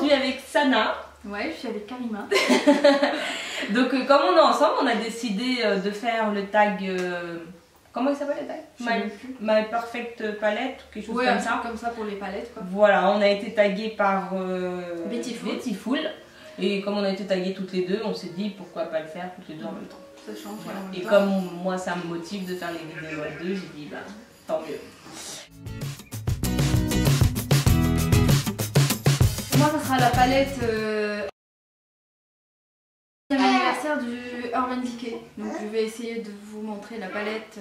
aujourd'hui avec Sana. Ouais, je suis avec Karima. Donc comme on est ensemble, on a décidé de faire le tag... comment il s'appelle le tag? My Perfect Palette ou quelque chose comme ça. Comme ça pour les palettes quoi. Voilà, on a été tagué par Beautiful. Et comme on a été tagués toutes les deux, on s'est dit pourquoi pas le faire toutes les deux en même temps. Ça change. Voilà. Et comme moi ça me motive de faire les vidéos à deux, j'ai dit bah tant mieux. Moi ça sera la palette anniversaire du Urban Decay. Donc je vais essayer de vous montrer la palette.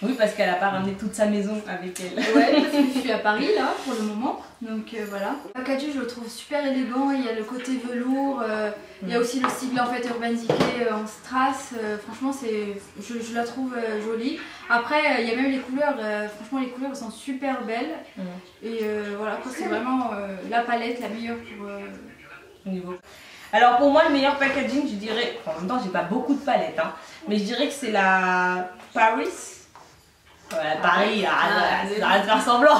Oui, parce qu'elle n'a pas ramené toute sa maison avec elle. Ouais, parce que je suis à Paris là pour le moment. Donc voilà. Le packaging je le trouve super élégant, il y a le côté velours, il y a aussi le style en fait Urban Decay en strass. Franchement je la trouve jolie. Après il y a même les couleurs, franchement les couleurs sont super belles. Et voilà, c'est vraiment la palette la meilleure pour niveau. Alors pour moi le meilleur packaging je dirais, en même temps j'ai pas beaucoup de palettes hein, mais je dirais que c'est la Paris. Voilà, Paris, arrête de faire semblant.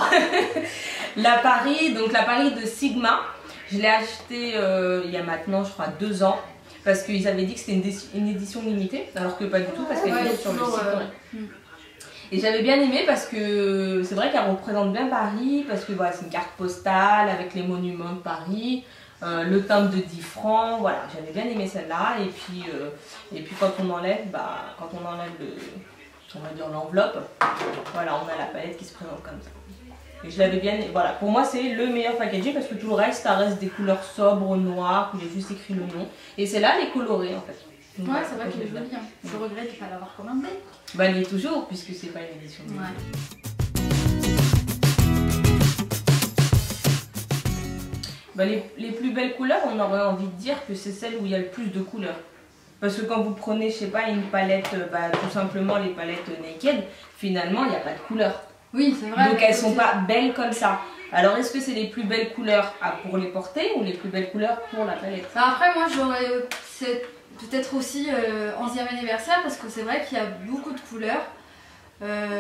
La Paris, donc la Paris de Sigma, je l'ai acheté il y a maintenant je crois 2 ans parce qu'ils avaient dit que c'était une édition limitée alors que pas du tout parce qu'elle est sur le site. Et j'avais bien aimé parce que c'est vrai qu'elle représente bien Paris parce que voilà, c'est une carte postale avec les monuments de Paris. Le timbre de 10 francs, voilà, j'avais bien aimé celle-là et puis quand on enlève, on va dire l'enveloppe, voilà, on a la palette qui se présente comme ça. Et je l'avais bien, voilà, pour moi c'est le meilleur packaging parce que tout le reste, ça reste des couleurs sobres, noires, où il y a juste écrit le nom. Et celle-là, elle est colorée en fait. Donc, ouais, c'est vrai qu'elle est jolie, hein. Je regrette de ne pas l'avoir commandée. Bah elle est toujours, puisque c'est pas une édition limitée. Bah, les plus belles couleurs, on aurait envie de dire que c'est celle où il y a le plus de couleurs. Parce que quand vous prenez, je sais pas, une palette, tout simplement les palettes Naked, finalement il n'y a pas de couleurs. Oui, c'est vrai. Donc elles sont pas belles comme ça. Alors est-ce que c'est les plus belles couleurs pour les porter ou les plus belles couleurs pour la palette? Après moi j'aurais peut-être aussi 11e anniversaire parce que c'est vrai qu'il y a beaucoup de couleurs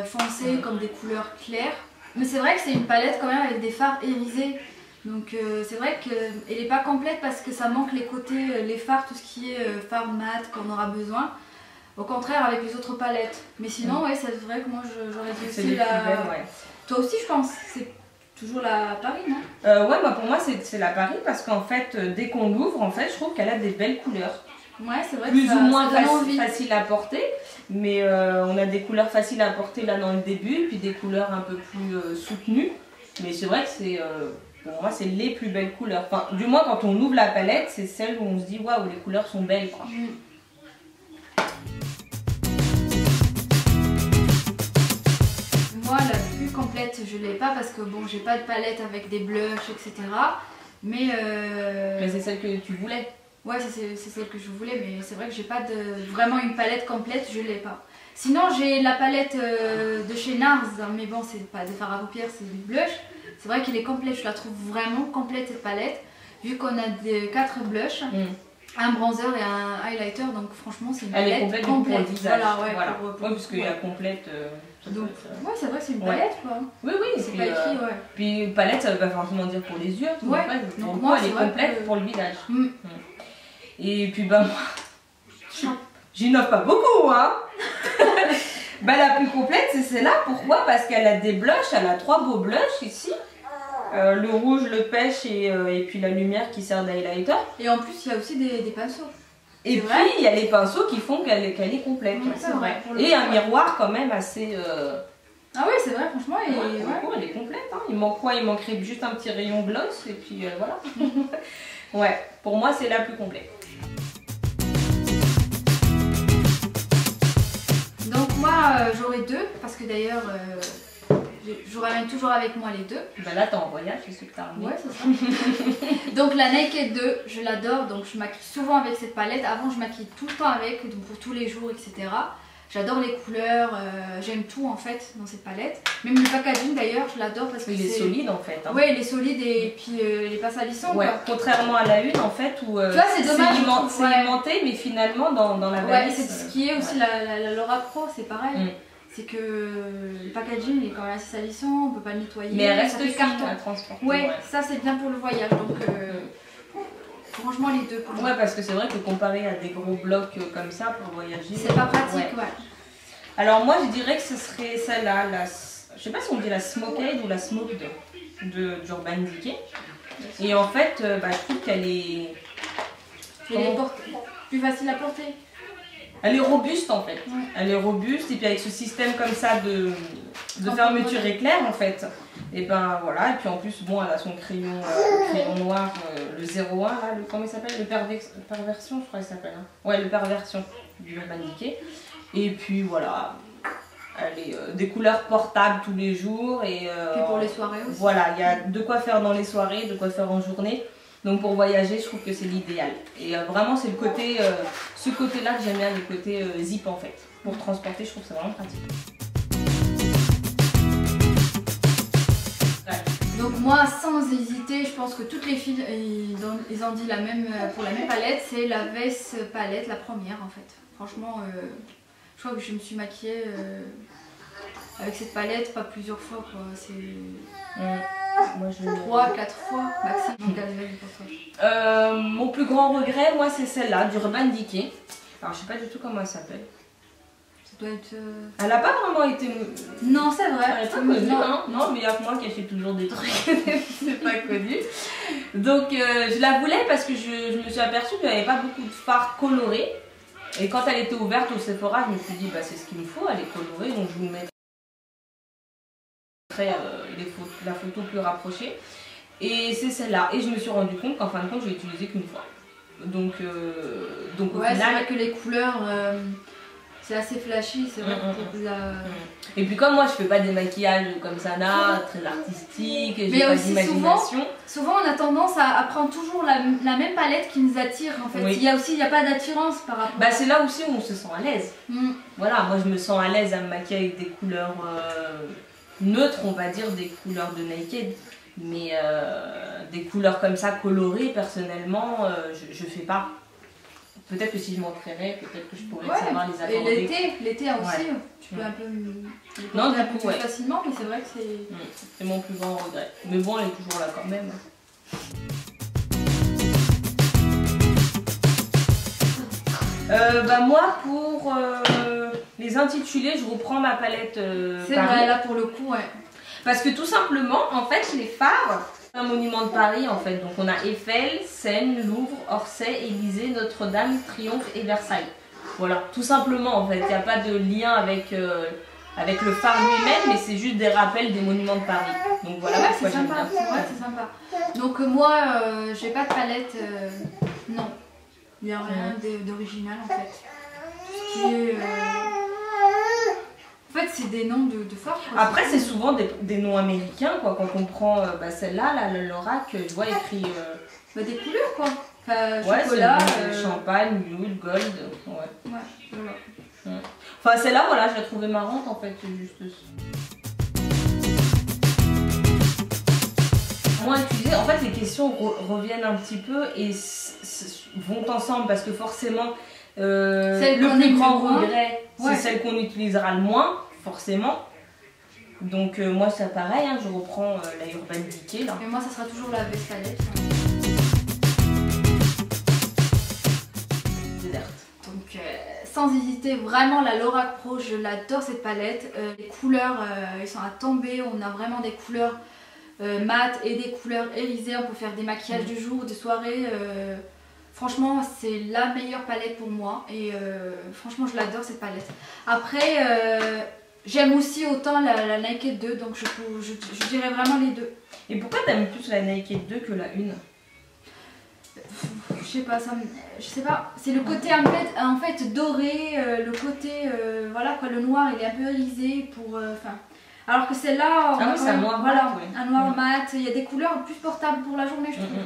foncées comme des couleurs claires. Mais c'est vrai que c'est une palette quand même avec des fards irisés. Donc c'est vrai qu'elle n'est pas complète parce que ça manque les côtés, les fards, tout ce qui est fard mat qu'on aura besoin. Au contraire avec les autres palettes. Mais sinon ouais, c'est vrai que moi j'aurais dit aussi la... Belles, ouais. Toi aussi je pense, c'est toujours la Paris, non? Ouais, bah pour moi c'est la Paris parce qu'en fait dès qu'on l'ouvre, en fait je trouve qu'elle a des belles couleurs. Ouais, c'est vrai. Plus ou moins facile à porter, mais on a des couleurs faciles à porter là dans le début, puis des couleurs un peu plus soutenues. Mais c'est vrai que c'est... pour moi, c'est les plus belles couleurs. Enfin, du moins, quand on ouvre la palette, c'est celle où on se dit waouh, les couleurs sont belles, quoi. Moi, la plus complète, je l'ai pas parce que bon, j'ai pas de palette avec des blushs, etc. Mais c'est celle que tu voulais. Ouais, c'est celle que je voulais, mais c'est vrai que j'ai pas vraiment une palette complète, je l'ai pas. Sinon, j'ai la palette de chez NARS, mais bon, c'est pas des fards à paupières, c'est du blush. C'est vrai qu'elle est complète, je la trouve vraiment complète cette palette, vu qu'on a 4 blushs, un bronzer et un highlighter, donc franchement c'est une palette complète pour le visage. Voilà, ouais, voilà. Puisqu'il y a complète. Donc, ouais, c'est vrai que c'est une palette quoi. Oui, c'est pas écrit, ouais. Puis palette, ça veut pas forcément dire pour les yeux. Ouais, donc moi, elle est complète pour le visage. Et puis bah moi, j'innove pas beaucoup, hein. Bah la plus complète c'est celle-là, pourquoi? Parce qu'elle a des blushs, elle a 3 beaux blushs ici. Le rouge, le pêche et puis la lumière qui sert d'highlighter. Et en plus il y a aussi des pinceaux. Et puis il y a les pinceaux qui font qu'elle est complète. C'est vrai. Et un miroir quand même assez... Ah oui c'est vrai franchement elle est complète. Hein. Il manque quoi? Il manquerait juste un petit rayon gloss et puis voilà. Ouais, pour moi c'est la plus complète. Donc moi j'aurai 2 parce que d'ailleurs je ramène toujours avec moi les 2. Bah là t'es en voyage, c'est ce que t'as ramené. Ouais c'est ça. Donc la Naked 2 je l'adore, donc je maquille souvent avec cette palette. Avant je maquille tout le temps avec, donc pour tous les jours etc. J'adore les couleurs, j'aime tout en fait dans cette palette. Même le packaging d'ailleurs je l'adore parce que il est solide en fait. Hein. Ouais il est solide et puis il est pas salissant. Ouais, quoi. Contrairement à la une en fait où c'est dommage. C'est aimanté mais finalement dans la valise. Ouais, c'est ce qui est aussi la Laura Pro, c'est pareil. c'est que le packaging est quand même assez salissant, on peut pas le nettoyer. Mais elle reste fine à transporter. Ouais, ça c'est bien pour le voyage, donc franchement les deux. Ouais, parce que c'est vrai que comparé à des gros blocs comme ça pour voyager, c'est pas pratique, ouais. Alors moi je dirais que ce serait celle-là, je sais pas si on dit la Smoked ou la Smoked d'Urban Decay. Et en fait, je trouve qu'elle est... Elle est plus facile à porter. Elle est robuste en fait. Ouais. Elle est robuste et puis avec ce système comme ça de fermeture éclair en fait. Et ben voilà, et puis en plus bon elle a son crayon noir, le 01 là, comment il s'appelle, le perversion je crois qu'il s'appelle. Hein. Ouais, le perversion du Urban Decay. Et puis voilà, elle est des couleurs portables tous les jours et pour les soirées aussi. Voilà, il y a de quoi faire dans les soirées, de quoi faire en journée. Donc pour voyager, je trouve que c'est l'idéal. Et vraiment, c'est le côté, ce côté-là que j'aime bien, le côté zip en fait. Pour transporter, je trouve que c'est vraiment pratique. Ouais. Donc moi, sans hésiter, je pense que toutes les filles, ils ont dit la même, pour la même palette, c'est la Vess palette, la première en fait. Franchement, je crois que je me suis maquillée avec cette palette, pas plusieurs fois quoi. C'est... Moi, je 3-4 fois maximum. Mon plus grand regret, moi, c'est celle-là, d'Urban Decay. Alors, je sais pas du tout comment elle s'appelle. Ça doit être... Elle a pas vraiment été... Non, c'est vrai. Elle est pas connue, hein. Non, mais il y a que moi qui fait toujours des trucs, c'est pas connu. Donc, je la voulais parce que je me suis aperçue qu'il n'y avait pas beaucoup de fards colorés. Et quand elle était ouverte au Sephora, je me suis dit, bah, c'est ce qu'il me faut, elle est colorée, donc je vous mettrai la photo plus rapprochée. Et c'est celle-là. Et je me suis rendu compte qu'en fin de compte, je l'ai utilisée qu'une fois. Donc au ouais, final... c'est vrai que les couleurs, c'est assez flashy, c'est vrai pour la... Et puis comme moi, je fais pas des maquillages comme ça, là, très artistiques, j'ai pas d'imagination. Souvent, on a tendance à prendre toujours la même palette qui nous attire, en fait. Oui. Il n'y a pas d'attirance par rapport... Bah c'est là aussi où on se sent à l'aise. Voilà, moi je me sens à l'aise à me maquiller avec des couleurs neutres, on va dire, des couleurs de Naked. Mais des couleurs comme ça colorées, personnellement, je fais pas. Peut-être que si je m'entraînais, peut-être que je pourrais savoir les accorder. Et l'été aussi, tu peux un peu non, du coup, plus facilement, mais c'est vrai que c'est... C'est mon plus grand regret. Mais bon, elle est toujours là quand même. Bah moi, pour les intitulés, je reprends ma palette c'est vrai, là pour le coup, ouais. Parce que tout simplement, en fait, les phares, un monument de Paris, en fait. Donc on a Eiffel, Seine, Louvre, Orsay, Élysée, Notre-Dame, Triomphe et Versailles. Voilà, tout simplement, en fait. Il n'y a pas de lien avec le phare lui-même, mais c'est juste des rappels des monuments de Paris. Donc voilà, ouais, c'est sympa. Ouais, c'est sympa. Donc moi, j'ai pas de palette, non. Il n'y a rien d'original, en fait. Qui est... En fait, c'est des noms de phares. Après, c'est souvent des noms américains, quoi. Quand on prend celle-là, l'Orac, je vois écrit... des couleurs, quoi. Enfin, ouais, chocolat. Champagne, nude, gold. Ouais, voilà. Enfin, celle-là, voilà, je la trouvais marrante, en fait. C'est juste ça. Moins utilisé. En fait, les questions reviennent un petit peu et vont ensemble parce que forcément, le plus grand regret, c'est celle qu'on utilisera le moins, forcément. Donc moi, c'est pareil, hein, je reprends la Urban Decay là. Et moi, ça sera toujours la Vess palette. Donc sans hésiter, vraiment la Lorac Pro, je l'adore cette palette. Les couleurs, elles sont à tomber. On a vraiment des couleurs mat et des couleurs irisées. On peut faire des maquillages du jour, des soirées. Franchement, c'est la meilleure palette pour moi. Et franchement, je l'adore cette palette. Après, j'aime aussi autant la Naked 2. Donc je dirais vraiment les deux. Et pourquoi t'aimes plus la Naked 2 que la 1? Je sais pas, je sais pas, c'est le côté en fait doré, le côté, voilà quoi, le noir il est un peu irisé pour, alors que celle-là, c'est un noir voilà, mat, ouais. un noir mat, il y a des couleurs plus portables pour la journée je trouve,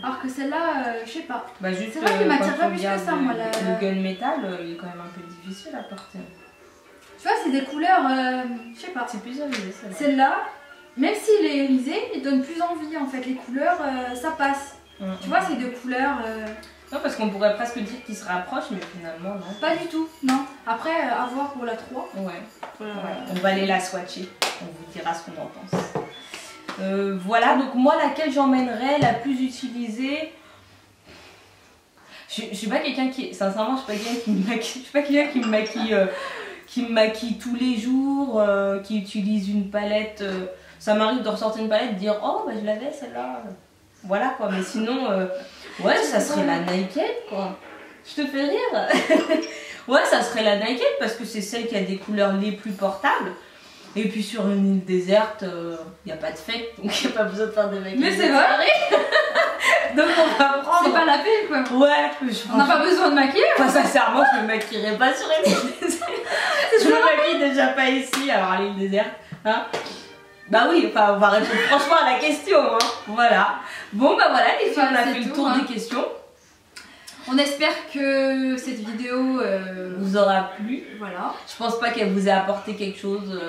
alors que celle-là, je sais pas, c'est vrai qu'il m'attire pas plus que ça moi. Le gunmetal, il est quand même un peu difficile à porter. Tu vois, c'est des couleurs, je sais pas. C'est plus irisé celle-là, même s'il est irisé, il donne plus envie en fait, les couleurs, ça passe. Tu vois, c'est deux couleurs. Non, parce qu'on pourrait presque dire qu'ils se rapprochent, mais finalement, non. Pas du tout, non. Après, à voir pour la 3. Ouais. Ouais. On va aller la swatcher. On vous dira ce qu'on en pense. Voilà, donc moi, laquelle j'emmènerais, la plus utilisée. Je suis pas quelqu'un qui. Sincèrement, je suis pas quelqu'un qui me maquille. Je suis pas quelqu'un qui me maquille tous les jours, qui utilise une palette. Ça m'arrive de ressortir une palette et de dire oh, bah, je l'avais celle-là. Voilà quoi, mais sinon, ouais, ça serait la Naked quoi. Je te fais rire. Ouais, ça serait la Naked parce que c'est celle qui a des couleurs les plus portables. Et puis sur une île déserte, il n'y a pas de fête, donc il n'y a pas besoin de faire de make-up. Mais c'est vrai. Donc on va prendre. C'est pas la peine quoi. Ouais, on n'a pas besoin de maquiller. Enfin, sincèrement, je me maquillerai pas sur une île déserte. Je me maquille déjà pas ici, alors à l'île déserte. Hein, bah oui, enfin, on va répondre franchement à la question. Hein. Voilà. Bon, bah voilà, les filles, on a fait le tour des questions. On espère que cette vidéo vous aura plu. Voilà. Je pense pas qu'elle vous ait apporté quelque chose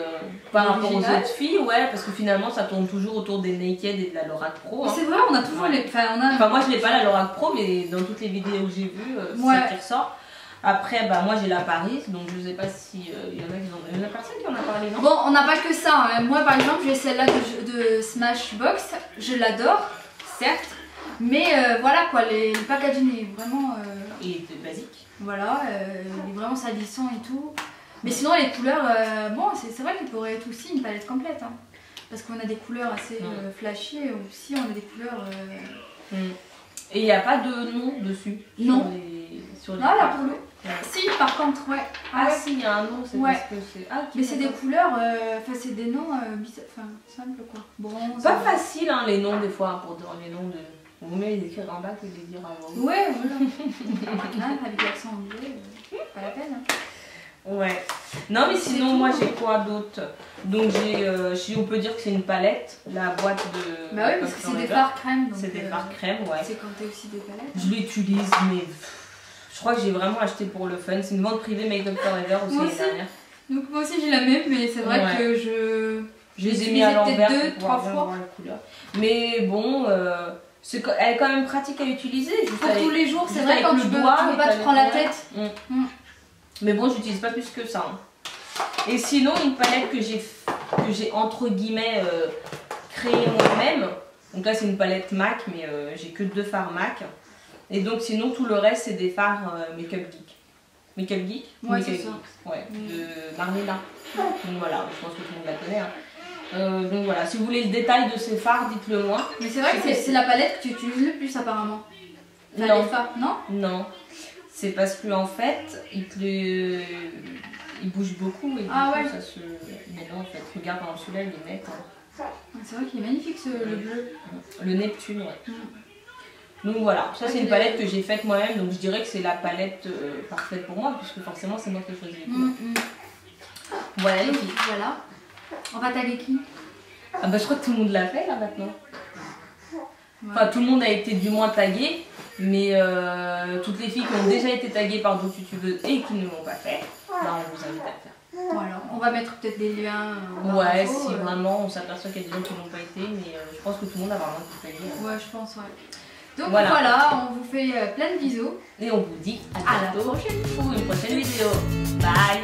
par rapport aux autres filles, ouais, parce que finalement ça tourne toujours autour des Naked et de la Lorac Pro. Hein. C'est vrai, on a toujours les. Enfin, moi je n'ai pas la Lorac Pro, mais dans toutes les vidéos que j'ai vues, c'est ça qui ressort. Après, bah moi j'ai la Paris, donc je sais pas si il y en a qui ont. Il y en a personne qui en a parlé, non? Bon, on n'a pas que ça. Hein. Moi par exemple, j'ai celle-là de Smashbox, je l'adore, certes. Mais voilà quoi, le packaging est vraiment. Il est basique. Voilà, il est vraiment salissant et tout. Mais sinon, les couleurs, bon, c'est vrai qu'il pourrait être aussi une palette complète. Hein, parce qu'on a des couleurs assez flashy et aussi on a des couleurs. Et il n'y a pas de nom dessus? Non. Sur les ah là pour le. Si, par contre, ouais. Ah, si, il y a un nom, c'est parce que c'est. Ah, mais c'est des couleurs, enfin, c'est des noms simples quoi. Bronze. Pas facile, hein, les noms des fois, pour dire les noms de. Vous mieux les écrire en bas que de les dire avant. Ouais, voilà. Avec l'accent anglais, pas la peine. Hein. Ouais. Non, mais sinon, moi j'ai quoi d'autre? Donc, si on peut dire que c'est une palette, la boîte de. Bah oui, parce que c'est des fards crème. C'est des fards crème, ouais. C'est quand t'as aussi des palettes. Je l'utilise, mais je crois que j'ai vraiment acheté pour le fun. C'est une vente privée Make Up Forever aussi l'année dernière. Donc, moi aussi j'ai la même, mais c'est vrai que je les ai mis à l'envers peut-être 2-3 fois. Mais bon. Elle est quand même pratique à utiliser. Pour tous les jours, c'est vrai quand tu peux pas te prendre la tête. Mais bon, j'utilise pas plus que ça. Hein. Et sinon, une palette que j'ai entre guillemets créée moi-même. Donc là, c'est une palette MAC, mais j'ai que 2 fards MAC. Et donc sinon, tout le reste, c'est des fards Make Up Geek. Make Up Geek? Ouais, c'est ça. Ouais, de Marlena. Donc voilà, je pense que tout le monde la connaît. Hein. Donc voilà, si vous voulez le détail de ces fards, dites-le moi. Mais c'est vrai que c'est la palette que tu utilises le plus apparemment. Enfin, non. Les fards, non? Non. C'est parce que en fait, il bouge beaucoup et du coup, ça se. Mais non, en fait, regarde dans celui-là, il est net. Hein. C'est vrai qu'il est magnifique le bleu. Le Neptune, ouais. Donc voilà, ça c'est une palette que j'ai faite moi-même, donc je dirais que c'est la palette parfaite pour moi, puisque forcément c'est moi qui ai choisi les couleurs. Voilà les filles. Voilà. On va taguer qui? Ah bah je crois que tout le monde l'a fait là maintenant. Enfin tout le monde a été du moins tagué, mais toutes les filles qui ont déjà été taguées par d'autres youtubeuses et qui ne l'ont pas fait, là on vous invite à le faire. Voilà, on va mettre peut-être des liens. Ouais, si vraiment on s'aperçoit qu'il y a des gens qui n'ont pas été, mais je pense que tout le monde a vraiment été tagué. Ouais, je pense, ouais. Donc voilà, on vous fait plein de bisous. Et on vous dit à bientôt pour une prochaine vidéo. Bye!